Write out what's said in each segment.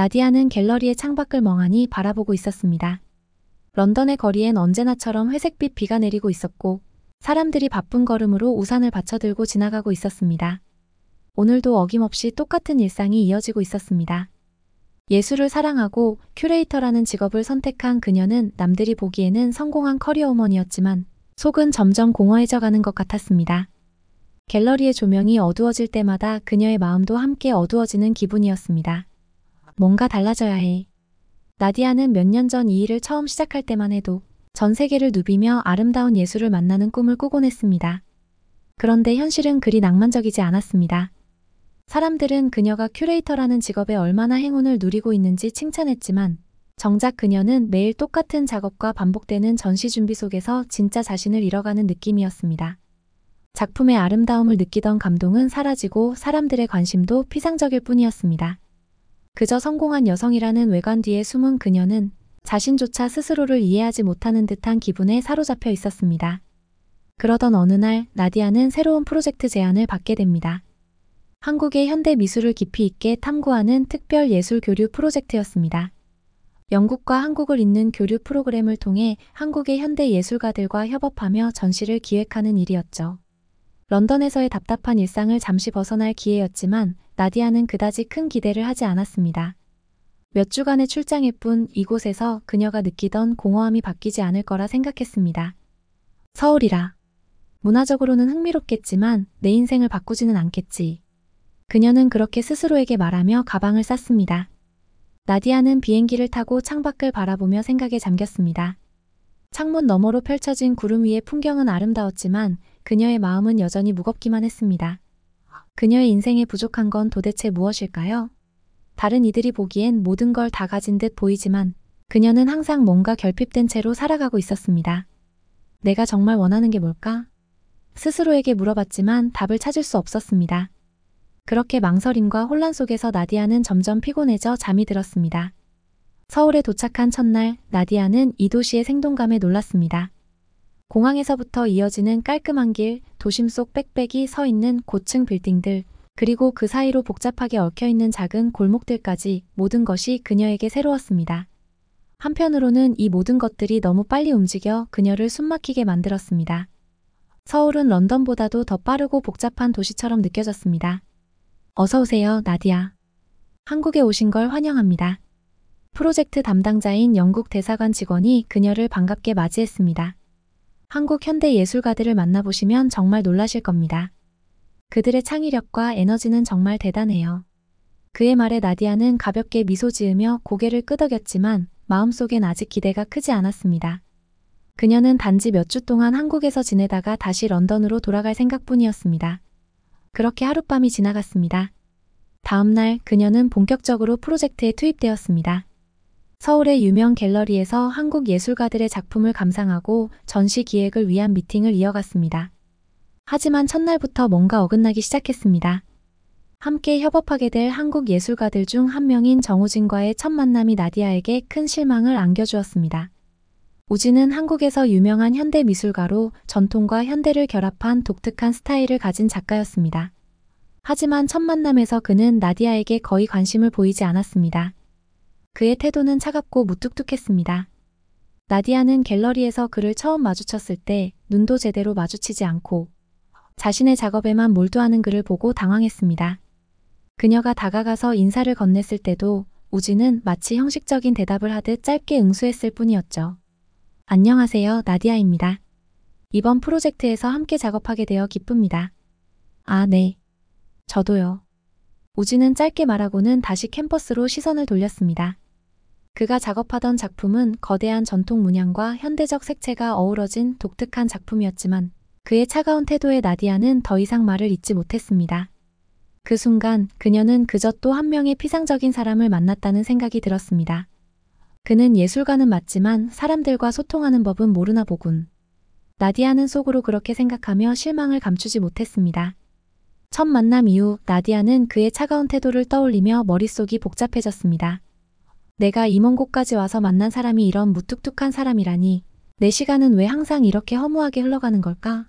나디아는 갤러리의 창밖을 멍하니 바라보고 있었습니다. 런던의 거리엔 언제나처럼 회색빛 비가 내리고 있었고 사람들이 바쁜 걸음으로 우산을 받쳐들고 지나가고 있었습니다. 오늘도 어김없이 똑같은 일상이 이어지고 있었습니다. 예술을 사랑하고 큐레이터라는 직업을 선택한 그녀는 남들이 보기에는 성공한 커리어우먼이었지만 속은 점점 공허해져 가는 것 같았습니다. 갤러리의 조명이 어두워질 때마다 그녀의 마음도 함께 어두워지는 기분이었습니다. 뭔가 달라져야 해. 나디아는 몇 년 전 이 일을 처음 시작할 때만 해도 전 세계를 누비며 아름다운 예술을 만나는 꿈을 꾸곤 했습니다. 그런데 현실은 그리 낭만적이지 않았습니다. 사람들은 그녀가 큐레이터라는 직업에 얼마나 행운을 누리고 있는지 칭찬했지만 정작 그녀는 매일 똑같은 작업과 반복되는 전시 준비 속에서 진짜 자신을 잃어가는 느낌이었습니다. 작품의 아름다움을 느끼던 감동은 사라지고 사람들의 관심도 피상적일 뿐이었습니다. 그저 성공한 여성이라는 외관 뒤에 숨은 그녀는 자신조차 스스로를 이해하지 못하는 듯한 기분에 사로잡혀 있었습니다. 그러던 어느 날 나디아는 새로운 프로젝트 제안을 받게 됩니다. 한국의 현대 미술을 깊이 있게 탐구하는 특별 예술 교류 프로젝트였습니다. 영국과 한국을 잇는 교류 프로그램을 통해 한국의 현대 예술가들과 협업하며 전시를 기획하는 일이었죠. 런던에서의 답답한 일상을 잠시 벗어날 기회였지만 나디아는 그다지 큰 기대를 하지 않았습니다. 몇 주간의 출장일 뿐 이곳에서 그녀가 느끼던 공허함이 바뀌지 않을 거라 생각했습니다. 서울이라. 문화적으로는 흥미롭겠지만 내 인생을 바꾸지는 않겠지. 그녀는 그렇게 스스로에게 말하며 가방을 쌌습니다. 나디아는 비행기를 타고 창밖을 바라보며 생각에 잠겼습니다. 창문 너머로 펼쳐진 구름 위의 풍경은 아름다웠지만 그녀의 마음은 여전히 무겁기만 했습니다. 그녀의 인생에 부족한 건 도대체 무엇일까요? 다른 이들이 보기엔 모든 걸 다 가진 듯 보이지만 그녀는 항상 뭔가 결핍된 채로 살아가고 있었습니다. 내가 정말 원하는 게 뭘까? 스스로에게 물어봤지만 답을 찾을 수 없었습니다. 그렇게 망설임과 혼란 속에서 나디아는 점점 피곤해져 잠이 들었습니다. 서울에 도착한 첫날 나디아는 이 도시의 생동감에 놀랐습니다. 공항에서부터 이어지는 깔끔한 길, 도심 속 빽빽이 서 있는 고층 빌딩들, 그리고 그 사이로 복잡하게 얽혀있는 작은 골목들까지 모든 것이 그녀에게 새로웠습니다. 한편으로는 이 모든 것들이 너무 빨리 움직여 그녀를 숨막히게 만들었습니다. 서울은 런던보다도 더 빠르고 복잡한 도시처럼 느껴졌습니다. 어서 오세요, 나디아. 한국에 오신 걸 환영합니다. 프로젝트 담당자인 영국 대사관 직원이 그녀를 반갑게 맞이했습니다. 한국 현대 예술가들을 만나보시면 정말 놀라실 겁니다. 그들의 창의력과 에너지는 정말 대단해요. 그의 말에 나디아는 가볍게 미소 지으며 고개를 끄덕였지만 마음속엔 아직 기대가 크지 않았습니다. 그녀는 단지 몇 주 동안 한국에서 지내다가 다시 런던으로 돌아갈 생각뿐이었습니다. 그렇게 하룻밤이 지나갔습니다. 다음 날 그녀는 본격적으로 프로젝트에 투입되었습니다. 서울의 유명 갤러리에서 한국 예술가들의 작품을 감상하고 전시 기획을 위한 미팅을 이어갔습니다. 하지만 첫날부터 뭔가 어긋나기 시작했습니다. 함께 협업하게 될 한국 예술가들 중 한 명인 정우진과의 첫 만남이 나디아에게 큰 실망을 안겨주었습니다. 우진은 한국에서 유명한 현대 미술가로 전통과 현대를 결합한 독특한 스타일을 가진 작가였습니다. 하지만 첫 만남에서 그는 나디아에게 거의 관심을 보이지 않았습니다. 그의 태도는 차갑고 무뚝뚝했습니다. 나디아는 갤러리에서 그를 처음 마주쳤을 때 눈도 제대로 마주치지 않고 자신의 작업에만 몰두하는 그를 보고 당황했습니다. 그녀가 다가가서 인사를 건넸을 때도 우진은 마치 형식적인 대답을 하듯 짧게 응수했을 뿐이었죠. 안녕하세요, 나디아입니다. 이번 프로젝트에서 함께 작업하게 되어 기쁩니다. 아, 네. 저도요. 우진은 짧게 말하고는 다시 캠퍼스로 시선을 돌렸습니다. 그가 작업하던 작품은 거대한 전통 문양과 현대적 색채가 어우러진 독특한 작품이었지만 그의 차가운 태도에 나디아는 더 이상 말을 잇지 못했습니다. 그 순간 그녀는 그저 또 한 명의 피상적인 사람을 만났다는 생각이 들었습니다. 그는 예술가는 맞지만 사람들과 소통하는 법은 모르나 보군. 나디아는 속으로 그렇게 생각하며 실망을 감추지 못했습니다. 첫 만남 이후 나디아는 그의 차가운 태도를 떠올리며 머릿속이 복잡해졌습니다. 내가 이 먼 곳까지 와서 만난 사람이 이런 무뚝뚝한 사람이라니 내 시간은 왜 항상 이렇게 허무하게 흘러가는 걸까?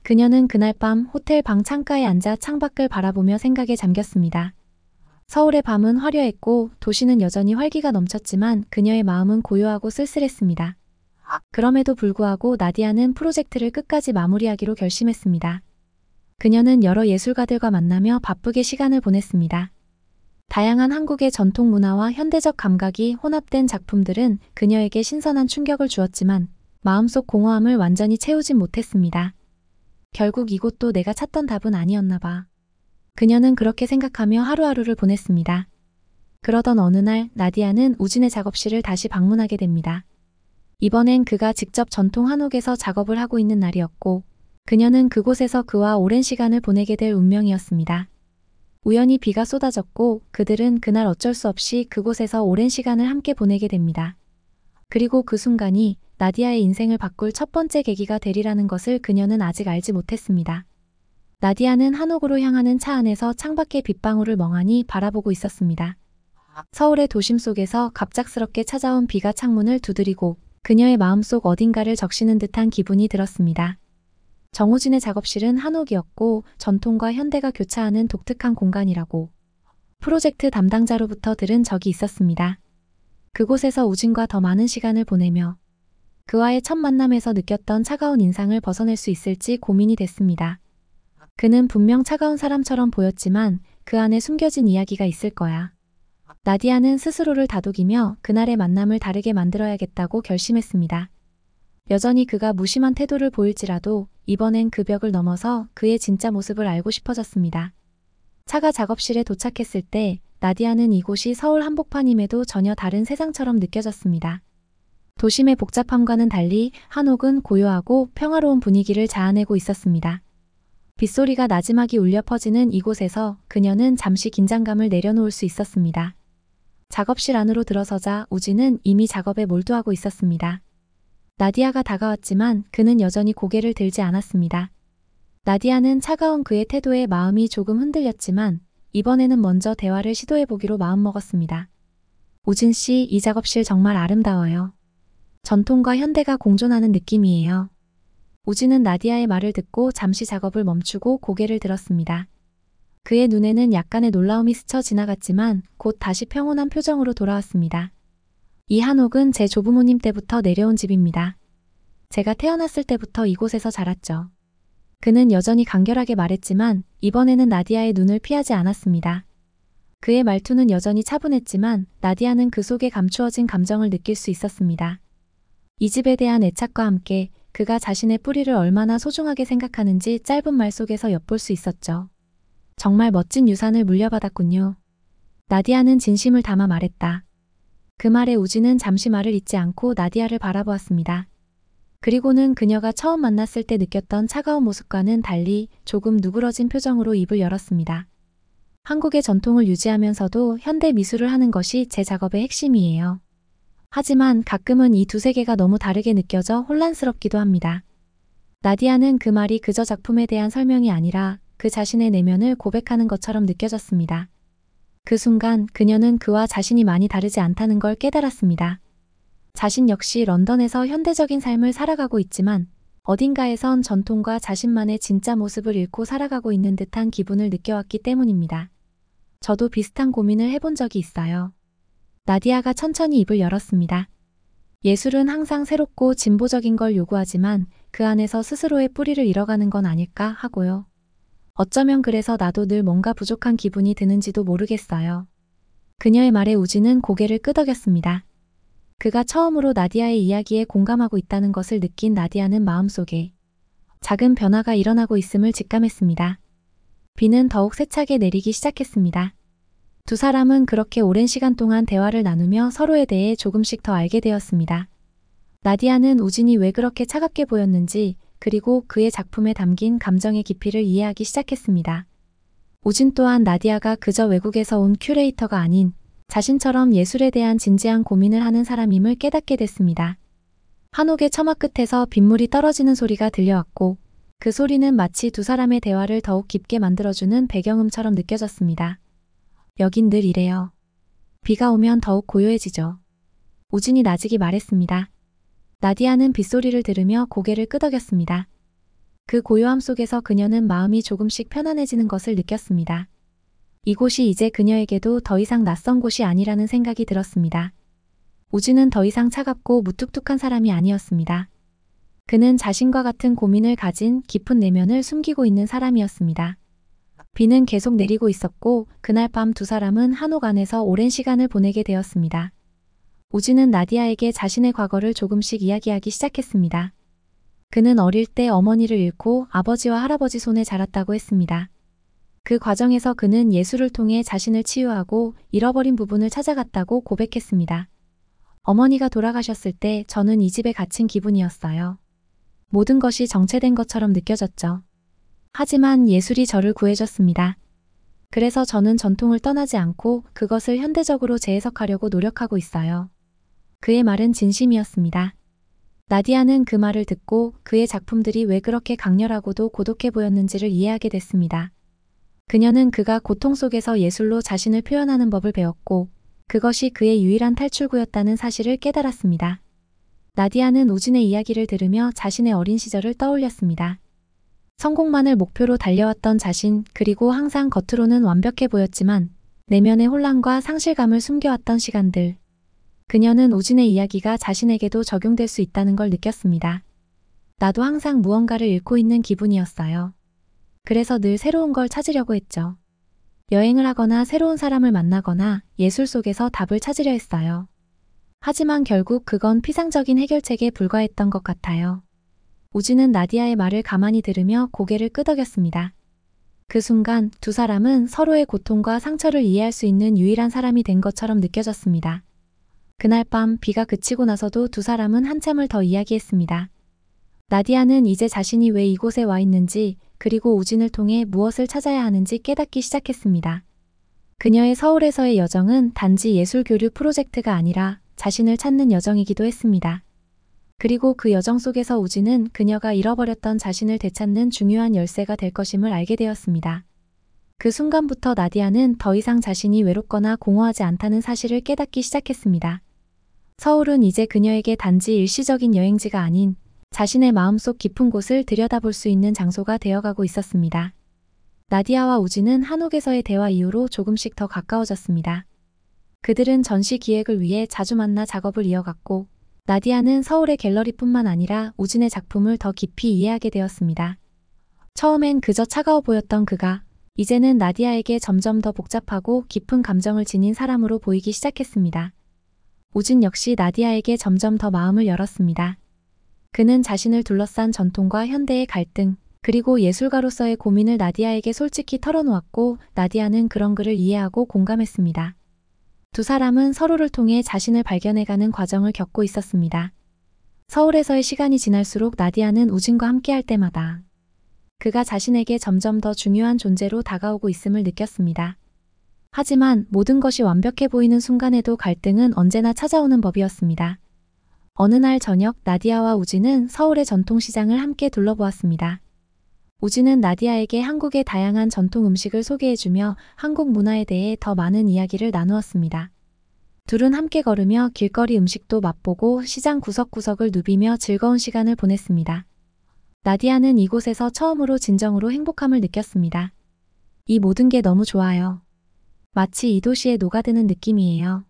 그녀는 그날 밤 호텔 방 창가에 앉아 창밖을 바라보며 생각에 잠겼습니다. 서울의 밤은 화려했고 도시는 여전히 활기가 넘쳤지만 그녀의 마음은 고요하고 쓸쓸했습니다. 그럼에도 불구하고 나디아는 프로젝트를 끝까지 마무리하기로 결심했습니다. 그녀는 여러 예술가들과 만나며 바쁘게 시간을 보냈습니다. 다양한 한국의 전통 문화와 현대적 감각이 혼합된 작품들은 그녀에게 신선한 충격을 주었지만 마음속 공허함을 완전히 채우진 못했습니다. 결국 이곳도 내가 찾던 답은 아니었나 봐. 그녀는 그렇게 생각하며 하루하루를 보냈습니다. 그러던 어느 날 나디아는 우진의 작업실을 다시 방문하게 됩니다. 이번엔 그가 직접 전통 한옥에서 작업을 하고 있는 날이었고 그녀는 그곳에서 그와 오랜 시간을 보내게 될 운명이었습니다. 우연히 비가 쏟아졌고 그들은 그날 어쩔 수 없이 그곳에서 오랜 시간을 함께 보내게 됩니다. 그리고 그 순간이 나디아의 인생을 바꿀 첫 번째 계기가 되리라는 것을 그녀는 아직 알지 못했습니다. 나디아는 한옥으로 향하는 차 안에서 창밖의 빗방울을 멍하니 바라보고 있었습니다. 서울의 도심 속에서 갑작스럽게 찾아온 비가 창문을 두드리고 그녀의 마음속 어딘가를 적시는 듯한 기분이 들었습니다. 정우진의 작업실은 한옥이었고 전통과 현대가 교차하는 독특한 공간이라고 프로젝트 담당자로부터 들은 적이 있었습니다. 그곳에서 우진과 더 많은 시간을 보내며 그와의 첫 만남에서 느꼈던 차가운 인상을 벗어낼 수 있을지 고민이 됐습니다. 그는 분명 차가운 사람처럼 보였지만 그 안에 숨겨진 이야기가 있을 거야. 나디아는 스스로를 다독이며 그날의 만남을 다르게 만들어야겠다고 결심했습니다. 여전히 그가 무심한 태도를 보일지라도 이번엔 그 벽을 넘어서 그의 진짜 모습을 알고 싶어졌습니다. 차가 작업실에 도착했을 때 나디아는 이곳이 서울 한복판임에도 전혀 다른 세상처럼 느껴졌습니다. 도심의 복잡함과는 달리 한옥은 고요하고 평화로운 분위기를 자아내고 있었습니다. 빗소리가 나지막이 울려 퍼지는 이곳에서 그녀는 잠시 긴장감을 내려놓을 수 있었습니다. 작업실 안으로 들어서자 우진은 이미 작업에 몰두하고 있었습니다. 나디아가 다가왔지만 그는 여전히 고개를 들지 않았습니다. 나디아는 차가운 그의 태도에 마음이 조금 흔들렸지만 이번에는 먼저 대화를 시도해보기로 마음먹었습니다. 우진 씨, 이 작업실 정말 아름다워요. 전통과 현대가 공존하는 느낌이에요. 우진은 나디아의 말을 듣고 잠시 작업을 멈추고 고개를 들었습니다. 그의 눈에는 약간의 놀라움이 스쳐 지나갔지만 곧 다시 평온한 표정으로 돌아왔습니다. 이 한옥은 제 조부모님 때부터 내려온 집입니다. 제가 태어났을 때부터 이곳에서 자랐죠. 그는 여전히 간결하게 말했지만 이번에는 나디아의 눈을 피하지 않았습니다. 그의 말투는 여전히 차분했지만 나디아는 그 속에 감추어진 감정을 느낄 수 있었습니다. 이 집에 대한 애착과 함께 그가 자신의 뿌리를 얼마나 소중하게 생각하는지 짧은 말 속에서 엿볼 수 있었죠. 정말 멋진 유산을 물려받았군요. 나디아는 진심을 담아 말했다. 그 말에 우진은 잠시 말을 잇지 않고 나디아를 바라보았습니다. 그리고는 그녀가 처음 만났을 때 느꼈던 차가운 모습과는 달리 조금 누그러진 표정으로 입을 열었습니다. 한국의 전통을 유지하면서도 현대 미술을 하는 것이 제 작업의 핵심이에요. 하지만 가끔은 이 두 세계가 너무 다르게 느껴져 혼란스럽기도 합니다. 나디아는 그 말이 그저 작품에 대한 설명이 아니라 그 자신의 내면을 고백하는 것처럼 느껴졌습니다. 그 순간 그녀는 그와 자신이 많이 다르지 않다는 걸 깨달았습니다. 자신 역시 런던에서 현대적인 삶을 살아가고 있지만 어딘가에선 전통과 자신만의 진짜 모습을 잃고 살아가고 있는 듯한 기분을 느껴왔기 때문입니다. 저도 비슷한 고민을 해본 적이 있어요. 나디아가 천천히 입을 열었습니다. 예술은 항상 새롭고 진보적인 걸 요구하지만 그 안에서 스스로의 뿌리를 잃어가는 건 아닐까 하고요. 어쩌면 그래서 나도 늘 뭔가 부족한 기분이 드는지도 모르겠어요. 그녀의 말에 우진은 고개를 끄덕였습니다. 그가 처음으로 나디아의 이야기에 공감하고 있다는 것을 느낀 나디아는 마음속에 작은 변화가 일어나고 있음을 직감했습니다. 비는 더욱 세차게 내리기 시작했습니다. 두 사람은 그렇게 오랜 시간 동안 대화를 나누며 서로에 대해 조금씩 더 알게 되었습니다. 나디아는 우진이 왜 그렇게 차갑게 보였는지 그리고 그의 작품에 담긴 감정의 깊이를 이해하기 시작했습니다. 우진 또한 나디아가 그저 외국에서 온 큐레이터가 아닌 자신처럼 예술에 대한 진지한 고민을 하는 사람임을 깨닫게 됐습니다. 한옥의 처마 끝에서 빗물이 떨어지는 소리가 들려왔고 그 소리는 마치 두 사람의 대화를 더욱 깊게 만들어주는 배경음처럼 느껴졌습니다. 여긴 늘 이래요. 비가 오면 더욱 고요해지죠. 우진이 나직이 말했습니다. 나디아는 빗소리를 들으며 고개를 끄덕였습니다. 그 고요함 속에서 그녀는 마음이 조금씩 편안해지는 것을 느꼈습니다. 이곳이 이제 그녀에게도 더 이상 낯선 곳이 아니라는 생각이 들었습니다. 우진은 더 이상 차갑고 무뚝뚝한 사람이 아니었습니다. 그는 자신과 같은 고민을 가진 깊은 내면을 숨기고 있는 사람이었습니다. 비는 계속 내리고 있었고 그날 밤 두 사람은 한옥 안에서 오랜 시간을 보내게 되었습니다. 우진은 나디아에게 자신의 과거를 조금씩 이야기하기 시작했습니다. 그는 어릴 때 어머니를 잃고 아버지와 할아버지 손에 자랐다고 했습니다. 그 과정에서 그는 예술을 통해 자신을 치유하고 잃어버린 부분을 찾아갔다고 고백했습니다. 어머니가 돌아가셨을 때 저는 이 집에 갇힌 기분이었어요. 모든 것이 정체된 것처럼 느껴졌죠. 하지만 예술이 저를 구해줬습니다. 그래서 저는 전통을 떠나지 않고 그것을 현대적으로 재해석하려고 노력하고 있어요. 그의 말은 진심이었습니다. 나디아는 그 말을 듣고 그의 작품들이 왜 그렇게 강렬하고도 고독해 보였는지를 이해하게 됐습니다. 그녀는 그가 고통 속에서 예술로 자신을 표현하는 법을 배웠고 그것이 그의 유일한 탈출구였다는 사실을 깨달았습니다. 나디아는 우진의 이야기를 들으며 자신의 어린 시절을 떠올렸습니다. 성공만을 목표로 달려왔던 자신, 그리고 항상 겉으로는 완벽해 보였지만 내면의 혼란과 상실감을 숨겨왔던 시간들. 그녀는 우진의 이야기가 자신에게도 적용될 수 있다는 걸 느꼈습니다. 나도 항상 무언가를 잃고 있는 기분이었어요. 그래서 늘 새로운 걸 찾으려고 했죠. 여행을 하거나 새로운 사람을 만나거나 예술 속에서 답을 찾으려 했어요. 하지만 결국 그건 피상적인 해결책에 불과했던 것 같아요. 우진은 나디아의 말을 가만히 들으며 고개를 끄덕였습니다. 그 순간 두 사람은 서로의 고통과 상처를 이해할 수 있는 유일한 사람이 된 것처럼 느껴졌습니다. 그날 밤 비가 그치고 나서도 두 사람은 한참을 더 이야기했습니다. 나디아는 이제 자신이 왜 이곳에 와 있는지 그리고 우진을 통해 무엇을 찾아야 하는지 깨닫기 시작했습니다. 그녀의 서울에서의 여정은 단지 예술교류 프로젝트가 아니라 자신을 찾는 여정이기도 했습니다. 그리고 그 여정 속에서 우진은 그녀가 잃어버렸던 자신을 되찾는 중요한 열쇠가 될 것임을 알게 되었습니다. 그 순간부터 나디아는 더 이상 자신이 외롭거나 공허하지 않다는 사실을 깨닫기 시작했습니다. 서울은 이제 그녀에게 단지 일시적인 여행지가 아닌 자신의 마음속 깊은 곳을 들여다볼 수 있는 장소가 되어가고 있었습니다. 나디아와 우진은 한옥에서의 대화 이후로 조금씩 더 가까워졌습니다. 그들은 전시 기획을 위해 자주 만나 작업을 이어갔고 나디아는 서울의 갤러리뿐만 아니라 우진의 작품을 더 깊이 이해하게 되었습니다. 처음엔 그저 차가워 보였던 그가 이제는 나디아에게 점점 더 복잡하고 깊은 감정을 지닌 사람으로 보이기 시작했습니다. 우진 역시 나디아에게 점점 더 마음을 열었습니다. 그는 자신을 둘러싼 전통과 현대의 갈등, 그리고 예술가로서의 고민을 나디아에게 솔직히 털어놓았고 나디아는 그런 그를 이해하고 공감했습니다. 두 사람은 서로를 통해 자신을 발견해가는 과정을 겪고 있었습니다. 서울에서의 시간이 지날수록 나디아는 우진과 함께할 때마다 그가 자신에게 점점 더 중요한 존재로 다가오고 있음을 느꼈습니다. 하지만 모든 것이 완벽해 보이는 순간에도 갈등은 언제나 찾아오는 법이었습니다. 어느 날 저녁 나디아와 우진은 서울의 전통시장을 함께 둘러보았습니다. 우진은 나디아에게 한국의 다양한 전통 음식을 소개해주며 한국 문화에 대해 더 많은 이야기를 나누었습니다. 둘은 함께 걸으며 길거리 음식도 맛보고 시장 구석구석을 누비며 즐거운 시간을 보냈습니다. 나디아는 이곳에서 처음으로 진정으로 행복함을 느꼈습니다. 이 모든 게 너무 좋아요. 마치 이 도시에 녹아드는 느낌이에요.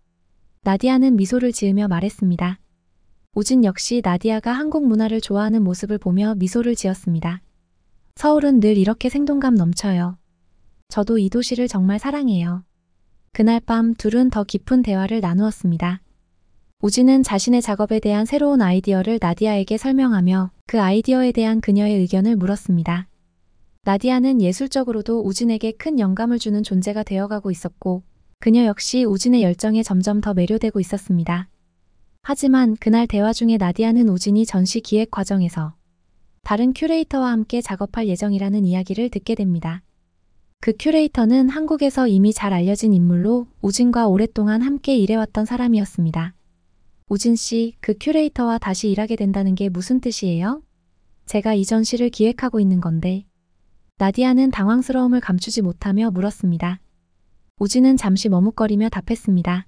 나디아는 미소를 지으며 말했습니다. 우진 역시 나디아가 한국 문화를 좋아하는 모습을 보며 미소를 지었습니다. 서울은 늘 이렇게 생동감 넘쳐요. 저도 이 도시를 정말 사랑해요. 그날 밤 둘은 더 깊은 대화를 나누었습니다. 우진은 자신의 작업에 대한 새로운 아이디어를 나디아에게 설명하며 그 아이디어에 대한 그녀의 의견을 물었습니다. 나디아는 예술적으로도 우진에게 큰 영감을 주는 존재가 되어가고 있었고 그녀 역시 우진의 열정에 점점 더 매료되고 있었습니다. 하지만 그날 대화 중에 나디아는 우진이 전시 기획 과정에서 다른 큐레이터와 함께 작업할 예정이라는 이야기를 듣게 됩니다. 그 큐레이터는 한국에서 이미 잘 알려진 인물로 우진과 오랫동안 함께 일해왔던 사람이었습니다. 우진 씨, 그 큐레이터와 다시 일하게 된다는 게 무슨 뜻이에요? 제가 이 전시를 기획하고 있는 건데. 나디아는 당황스러움을 감추지 못하며 물었습니다. 우진은 잠시 머뭇거리며 답했습니다.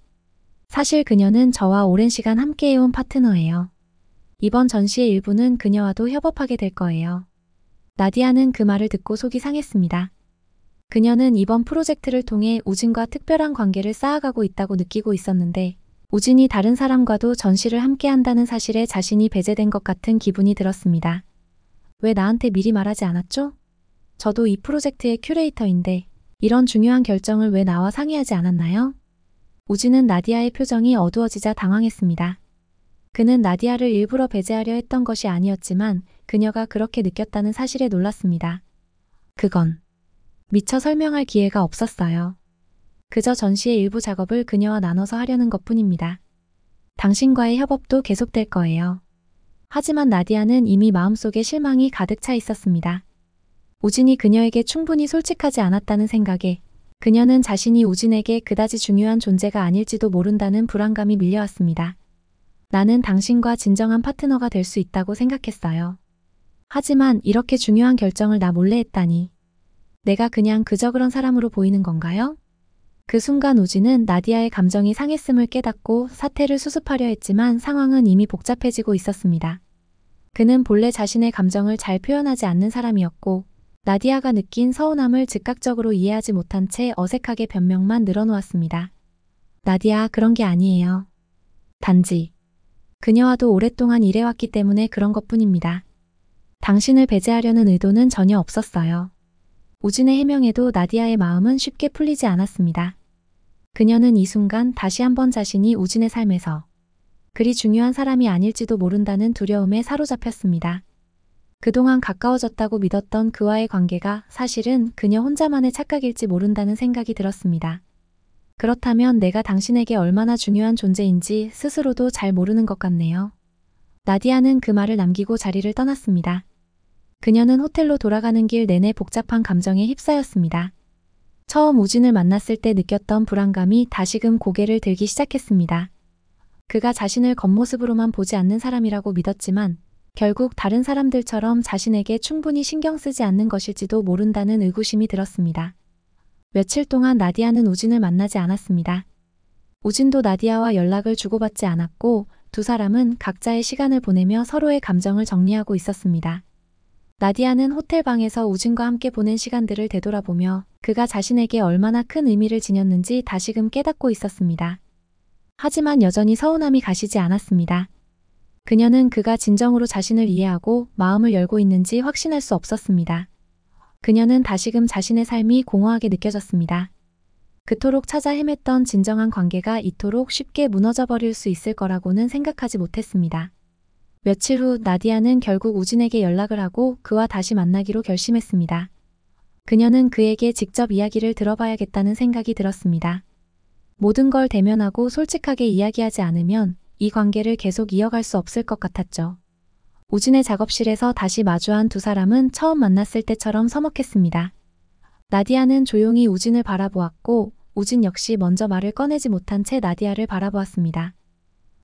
사실 그녀는 저와 오랜 시간 함께해온 파트너예요. 이번 전시의 일부는 그녀와도 협업하게 될 거예요. 나디아는 그 말을 듣고 속이 상했습니다. 그녀는 이번 프로젝트를 통해 우진과 특별한 관계를 쌓아가고 있다고 느끼고 있었는데 우진이 다른 사람과도 전시를 함께 한다는 사실에 자신이 배제된 것 같은 기분이 들었습니다. 왜 나한테 미리 말하지 않았죠? 저도 이 프로젝트의 큐레이터인데 이런 중요한 결정을 왜 나와 상의하지 않았나요? 우진은 나디아의 표정이 어두워지자 당황했습니다. 그는 나디아를 일부러 배제하려 했던 것이 아니었지만 그녀가 그렇게 느꼈다는 사실에 놀랐습니다. 그건 미처 설명할 기회가 없었어요. 그저 전시의 일부 작업을 그녀와 나눠서 하려는 것뿐입니다. 당신과의 협업도 계속될 거예요. 하지만 나디아는 이미 마음속에 실망이 가득 차 있었습니다. 우진이 그녀에게 충분히 솔직하지 않았다는 생각에 그녀는 자신이 우진에게 그다지 중요한 존재가 아닐지도 모른다는 불안감이 밀려왔습니다. 나는 당신과 진정한 파트너가 될 수 있다고 생각했어요. 하지만 이렇게 중요한 결정을 나 몰래 했다니. 내가 그냥 그저 그런 사람으로 보이는 건가요? 그 순간 우진은 나디아의 감정이 상했음을 깨닫고 사태를 수습하려 했지만 상황은 이미 복잡해지고 있었습니다. 그는 본래 자신의 감정을 잘 표현하지 않는 사람이었고 나디아가 느낀 서운함을 즉각적으로 이해하지 못한 채 어색하게 변명만 늘어놓았습니다. 나디아, 그런 게 아니에요. 단지 그녀와도 오랫동안 일해왔기 때문에 그런 것뿐입니다. 당신을 배제하려는 의도는 전혀 없었어요. 우진의 해명에도 나디아의 마음은 쉽게 풀리지 않았습니다. 그녀는 이 순간 다시 한번 자신이 우진의 삶에서 그리 중요한 사람이 아닐지도 모른다는 두려움에 사로잡혔습니다. 그동안 가까워졌다고 믿었던 그와의 관계가 사실은 그녀 혼자만의 착각일지 모른다는 생각이 들었습니다. 그렇다면 내가 당신에게 얼마나 중요한 존재인지 스스로도 잘 모르는 것 같네요. 나디아는 그 말을 남기고 자리를 떠났습니다. 그녀는 호텔로 돌아가는 길 내내 복잡한 감정에 휩싸였습니다. 처음 우진을 만났을 때 느꼈던 불안감이 다시금 고개를 들기 시작했습니다. 그가 자신을 겉모습으로만 보지 않는 사람이라고 믿었지만 결국 다른 사람들처럼 자신에게 충분히 신경 쓰지 않는 것일지도 모른다는 의구심이 들었습니다. 며칠 동안 나디아는 우진을 만나지 않았습니다. 우진도 나디아와 연락을 주고받지 않았고 두 사람은 각자의 시간을 보내며 서로의 감정을 정리하고 있었습니다. 나디아는 호텔 방에서 우진과 함께 보낸 시간들을 되돌아보며 그가 자신에게 얼마나 큰 의미를 지녔는지 다시금 깨닫고 있었습니다. 하지만 여전히 서운함이 가시지 않았습니다. 그녀는 그가 진정으로 자신을 이해하고 마음을 열고 있는지 확신할 수 없었습니다. 그녀는 다시금 자신의 삶이 공허하게 느껴졌습니다. 그토록 찾아 헤맸던 진정한 관계가 이토록 쉽게 무너져 버릴 수 있을 거라고는 생각하지 못했습니다. 며칠 후 나디아는 결국 우진에게 연락을 하고 그와 다시 만나기로 결심했습니다. 그녀는 그에게 직접 이야기를 들어봐야겠다는 생각이 들었습니다. 모든 걸 대면하고 솔직하게 이야기하지 않으면 이 관계를 계속 이어갈 수 없을 것 같았죠. 우진의 작업실에서 다시 마주한 두 사람은 처음 만났을 때처럼 서먹했습니다. 나디아는 조용히 우진을 바라보았고 우진 역시 먼저 말을 꺼내지 못한 채 나디아를 바라보았습니다.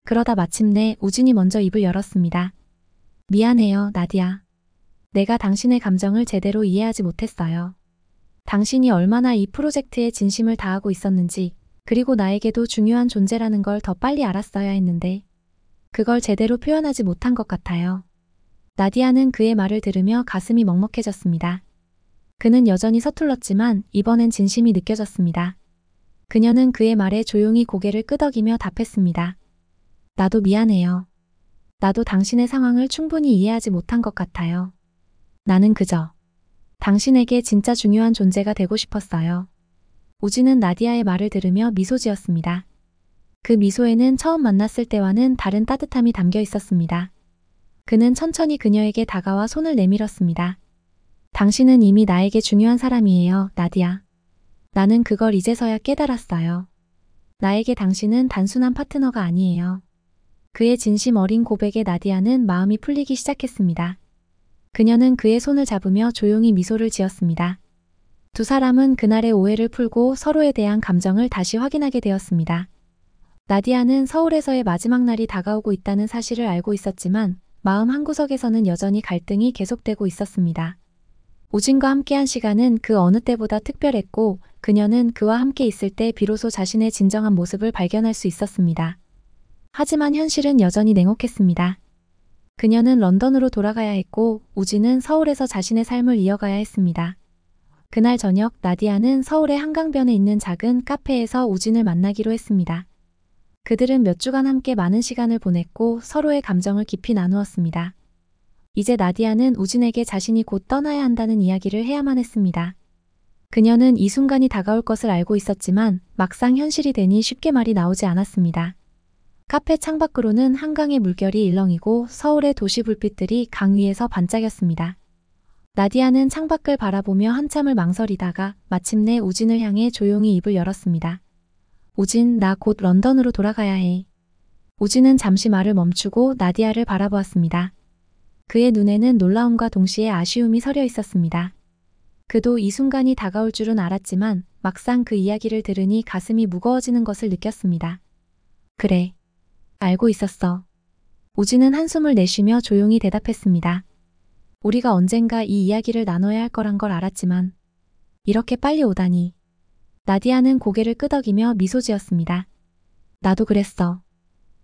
그러다 마침내 우진이 먼저 입을 열었습니다. 미안해요, 나디아. 내가 당신의 감정을 제대로 이해하지 못했어요. 당신이 얼마나 이 프로젝트에 진심을 다하고 있었는지 그리고 나에게도 중요한 존재라는 걸 더 빨리 알았어야 했는데 그걸 제대로 표현하지 못한 것 같아요. 나디아는 그의 말을 들으며 가슴이 먹먹해졌습니다. 그는 여전히 서툴렀지만 이번엔 진심이 느껴졌습니다. 그녀는 그의 말에 조용히 고개를 끄덕이며 답했습니다. 나도 미안해요. 나도 당신의 상황을 충분히 이해하지 못한 것 같아요. 나는 그저 당신에게 진짜 중요한 존재가 되고 싶었어요. 우진은 나디아의 말을 들으며 미소 지었습니다. 그 미소에는 처음 만났을 때와는 다른 따뜻함이 담겨 있었습니다. 그는 천천히 그녀에게 다가와 손을 내밀었습니다. 당신은 이미 나에게 중요한 사람이에요, 나디아. 나는 그걸 이제서야 깨달았어요. 나에게 당신은 단순한 파트너가 아니에요. 그의 진심 어린 고백에 나디아는 마음이 풀리기 시작했습니다. 그녀는 그의 손을 잡으며 조용히 미소를 지었습니다. 두 사람은 그날의 오해를 풀고 서로에 대한 감정을 다시 확인하게 되었습니다. 나디아는 서울에서의 마지막 날이 다가오고 있다는 사실을 알고 있었지만 마음 한구석에서는 여전히 갈등이 계속되고 있었습니다. 우진과 함께한 시간은 그 어느 때보다 특별했고 그녀는 그와 함께 있을 때 비로소 자신의 진정한 모습을 발견할 수 있었습니다. 하지만 현실은 여전히 냉혹했습니다. 그녀는 런던으로 돌아가야 했고 우진은 서울에서 자신의 삶을 이어가야 했습니다. 그날 저녁 나디아는 서울의 한강변에 있는 작은 카페에서 우진을 만나기로 했습니다. 그들은 몇 주간 함께 많은 시간을 보냈고 서로의 감정을 깊이 나누었습니다. 이제 나디아는 우진에게 자신이 곧 떠나야 한다는 이야기를 해야만 했습니다. 그녀는 이 순간이 다가올 것을 알고 있었지만 막상 현실이 되니 쉽게 말이 나오지 않았습니다. 카페 창밖으로는 한강의 물결이 일렁이고 서울의 도시 불빛들이 강 위에서 반짝였습니다. 나디아는 창밖을 바라보며 한참을 망설이다가 마침내 우진을 향해 조용히 입을 열었습니다. 우진, 나 곧 런던으로 돌아가야 해. 우진은 잠시 말을 멈추고 나디아를 바라보았습니다. 그의 눈에는 놀라움과 동시에 아쉬움이 서려 있었습니다. 그도 이 순간이 다가올 줄은 알았지만 막상 그 이야기를 들으니 가슴이 무거워지는 것을 느꼈습니다. 그래. 알고 있었어. 우진은 한숨을 내쉬며 조용히 대답했습니다. 우리가 언젠가 이 이야기를 나눠야 할 거란 걸 알았지만 이렇게 빨리 오다니. 나디아는 고개를 끄덕이며 미소 지었습니다. 나도 그랬어.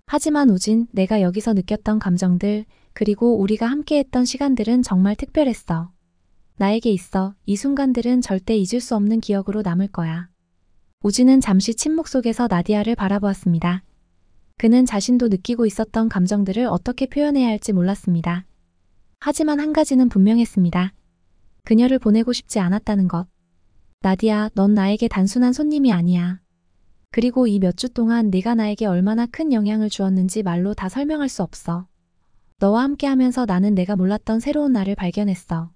하지만 우진, 내가 여기서 느꼈던 감정들, 그리고 우리가 함께했던 시간들은 정말 특별했어. 나에게 있어 이 순간들은 절대 잊을 수 없는 기억으로 남을 거야. 우진은 잠시 침묵 속에서 나디아를 바라보았습니다. 그는 자신도 느끼고 있었던 감정들을 어떻게 표현해야 할지 몰랐습니다. 하지만 한 가지는 분명했습니다. 그녀를 보내고 싶지 않았다는 것. 나디아, 넌 나에게 단순한 손님이 아니야. 그리고 이 몇 주 동안 네가 나에게 얼마나 큰 영향을 주었는지 말로 다 설명할 수 없어. 너와 함께하면서 나는 내가 몰랐던 새로운 나를 발견했어.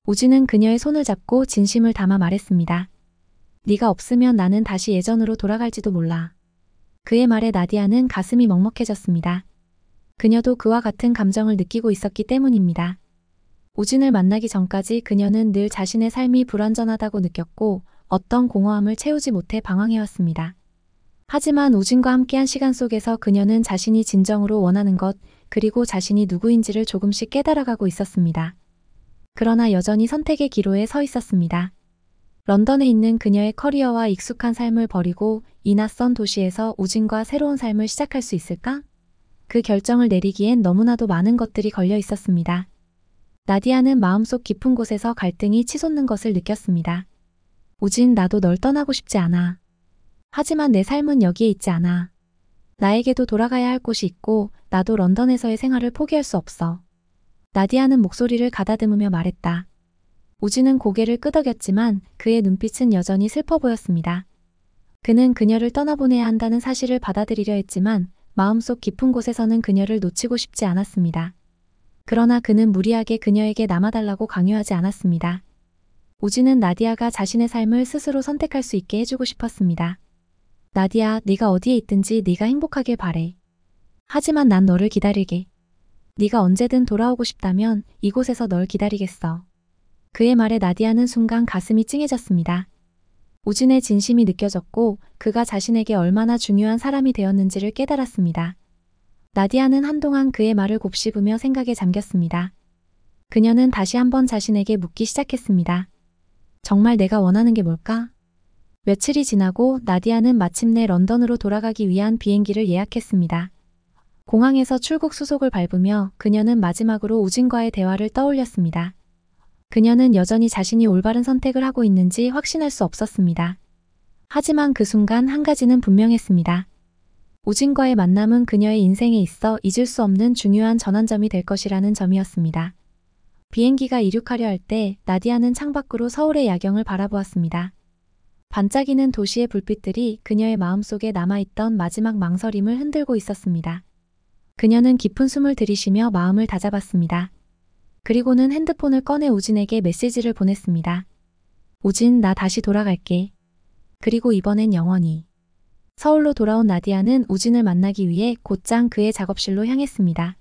우진은 그녀의 손을 잡고 진심을 담아 말했습니다. 네가 없으면 나는 다시 예전으로 돌아갈지도 몰라. 그의 말에 나디아는 가슴이 먹먹해졌습니다. 그녀도 그와 같은 감정을 느끼고 있었기 때문입니다. 우진을 만나기 전까지 그녀는 늘 자신의 삶이 불완전하다고 느꼈고 어떤 공허함을 채우지 못해 방황해왔습니다. 하지만 우진과 함께한 시간 속에서 그녀는 자신이 진정으로 원하는 것, 그리고 자신이 누구인지를 조금씩 깨달아가고 있었습니다. 그러나 여전히 선택의 기로에 서 있었습니다. 런던에 있는 그녀의 커리어와 익숙한 삶을 버리고 이 낯선 도시에서 우진과 새로운 삶을 시작할 수 있을까? 그 결정을 내리기엔 너무나도 많은 것들이 걸려 있었습니다. 나디아는 마음속 깊은 곳에서 갈등이 치솟는 것을 느꼈습니다. 우진, 나도 널 떠나고 싶지 않아. 하지만 내 삶은 여기에 있지 않아. 나에게도 돌아가야 할 곳이 있고 나도 런던에서의 생활을 포기할 수 없어. 나디아는 목소리를 가다듬으며 말했다. 우진은 고개를 끄덕였지만 그의 눈빛은 여전히 슬퍼 보였습니다. 그는 그녀를 떠나보내야 한다는 사실을 받아들이려 했지만 마음속 깊은 곳에서는 그녀를 놓치고 싶지 않았습니다. 그러나 그는 무리하게 그녀에게 남아달라고 강요하지 않았습니다. 우진은 나디아가 자신의 삶을 스스로 선택할 수 있게 해주고 싶었습니다. 나디아, 네가 어디에 있든지 네가 행복하길 바래. 하지만 난 너를 기다릴게. 네가 언제든 돌아오고 싶다면 이곳에서 널 기다리겠어. 그의 말에 나디아는 순간 가슴이 찡해졌습니다. 우진의 진심이 느껴졌고 그가 자신에게 얼마나 중요한 사람이 되었는지를 깨달았습니다. 나디아는 한동안 그의 말을 곱씹으며 생각에 잠겼습니다. 그녀는 다시 한번 자신에게 묻기 시작했습니다. 정말 내가 원하는 게 뭘까? 며칠이 지나고 나디아는 마침내 런던으로 돌아가기 위한 비행기를 예약했습니다. 공항에서 출국 수속을 밟으며 그녀는 마지막으로 우진과의 대화를 떠올렸습니다. 그녀는 여전히 자신이 올바른 선택을 하고 있는지 확신할 수 없었습니다. 하지만 그 순간 한 가지는 분명했습니다. 우진과의 만남은 그녀의 인생에 있어 잊을 수 없는 중요한 전환점이 될 것이라는 점이었습니다. 비행기가 이륙하려 할 때 나디아는 창밖으로 서울의 야경을 바라보았습니다. 반짝이는 도시의 불빛들이 그녀의 마음속에 남아있던 마지막 망설임을 흔들고 있었습니다. 그녀는 깊은 숨을 들이쉬며 마음을 다잡았습니다. 그리고는 핸드폰을 꺼내 우진에게 메시지를 보냈습니다. 우진, 나 다시 돌아갈게. 그리고 이번엔 영원히. 서울로 돌아온 나디아는 우진을 만나기 위해 곧장 그의 작업실로 향했습니다.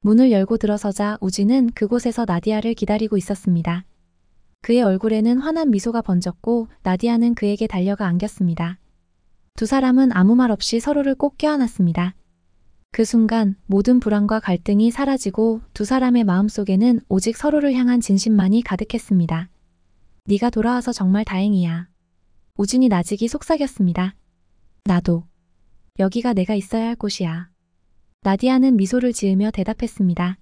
문을 열고 들어서자 우진은 그곳에서 나디아를 기다리고 있었습니다. 그의 얼굴에는 환한 미소가 번졌고 나디아는 그에게 달려가 안겼습니다. 두 사람은 아무 말 없이 서로를 꼭 껴안았습니다. 그 순간 모든 불안과 갈등이 사라지고 두 사람의 마음속에는 오직 서로를 향한 진심만이 가득했습니다. 네가 돌아와서 정말 다행이야. 우진이 나직이 속삭였습니다. 나도. 여기가 내가 있어야 할 곳이야. 나디아는 미소를 지으며 대답했습니다.